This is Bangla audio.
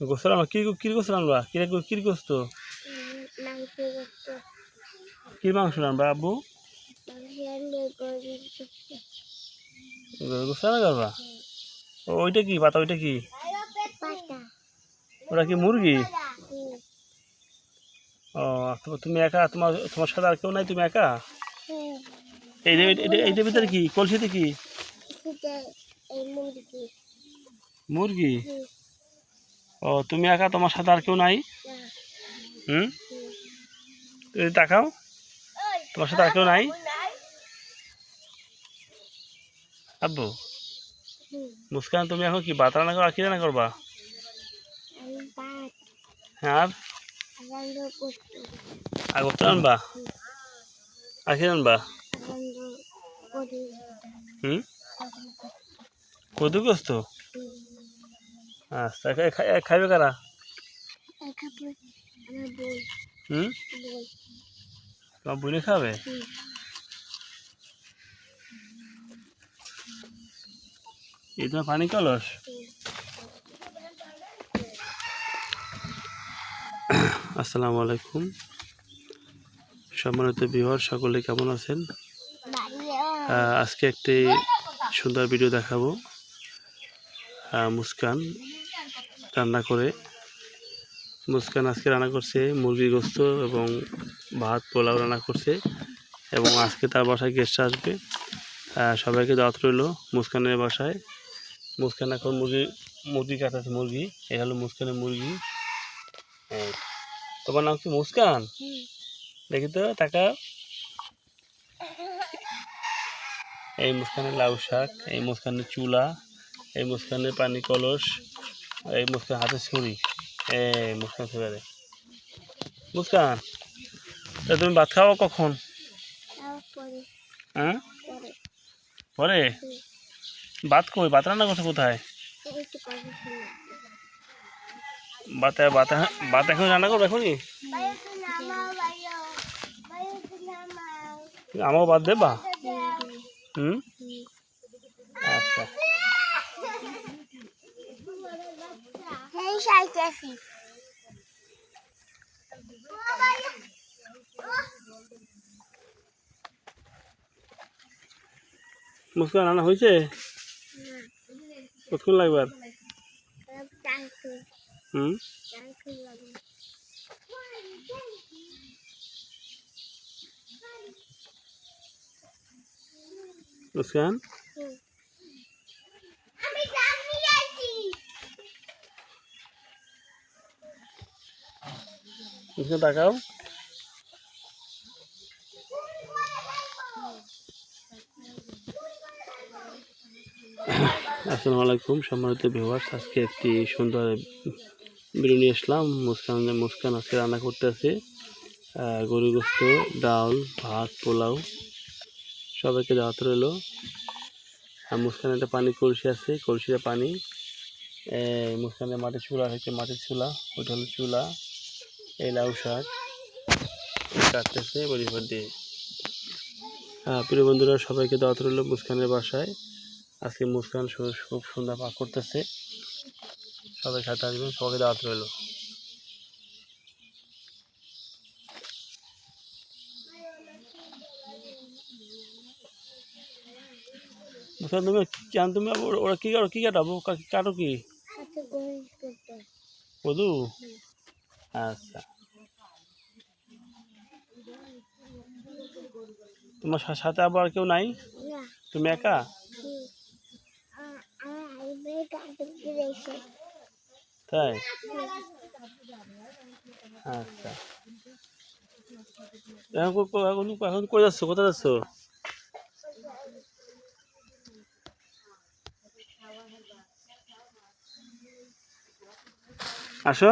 গোসল আনবা কি গোসল আনবা কি গোস্ত কি মাংস আনবা আব্বু গোসল আনা করবা ওইটা কি পাতা ওইটা কি ওটা কি মুরগি ও তুমি একা তোমার সাথে আর কেউ নাই তুমি একা এইটার ভিতরে কি কলসিতে কি মুরগি ও তুমি একা তোমার সাথে আর কেউ নাই তুমি তাকাও তোমার সাথে আর কেউ নাই আব্বু মুস্কান তুমি এখন কি ভাত রান্না করো আর কি রান্না করবা হ্যাঁ আর গোস্ত আনবা আর কি রান্নবা কদু গোস্ত আচ্ছা খাইবে কারা তোমার বুনি খাবে এই তোমার পানি কলস আসসালামু আলাইকুম সম্মানিত ভিউয়ার সকলে কেমন আছেন আজকে একটি সুন্দর ভিডিও দেখাবো মুস্কান রান্না করে মুস্কান আজকে রান্না করছে মুরগির গোস্ত এবং ভাত পোলাও রান্না করছে এবং আজকে তার বাসায় গেস্ট আসবে সবাইকে দাওয়াত রইল মুস্কানের বাসায় মুস্কান এখন মুরগি কাটাচ্ছে মুরগি এই হলো মুস্কানের মুরগি তোমার নাম কি মুস্কান দেখি তো টাকা এই মুস্কানের লাউ শাক এই মুস্কানের চুলা এই মুস্কানের পানি কলস এই মুস্কান হাতে ছুরি এই মুস্কান ছুরি মুস্কান তুমি ভাত খাওয়া কখন হ্যাঁ পরে ভাত কই ভাত রান্না করছো কোথায় ভাত এখন রান্না করবো এখনই আমাকে ভাত দেবা আচ্ছা মুস্কান রান্না হয়েছে কতক্ষণ লাগবে আর মুস্কান মুস্কান তাকাও আসসালামু আলাইকুম সম্মানিত ভিউয়ার্স আজকে একটি সুন্দর ভিডিও নিয়ে আসলাম মুস্কান আজকে রান্না করতেছে গরুর গোস্ত ডাল ভাত পোলাও সবাইকে দাওয়াত রইল আর মুস্কানের একটা পানি কলসি আছে কলসিতে পানি মুস্কানের মাটির চুলা হচ্ছে মাটির চুলা ওইটা হলো চুলা এই লাউ শাক কাটতেছে পরিবার দিয়ে প্রিয় বন্ধুরা সবাইকে দাওয়াত রইল মুস্কানের বাসায় আজকে মুস্কান খুব সুন্দর পাক করতেছে সবাই সাথে আসবেন সবাইকে দাওয়াত রইল মুস্কান তুমি ওরা কি কাটাবো কাটো কি কদু আচ্ছা তোমার সাথে আবার কেউ নাই তুমি একা তাই আচ্ছা এখন কই যাচ্ছ কোথায় যাচ্ছ আসো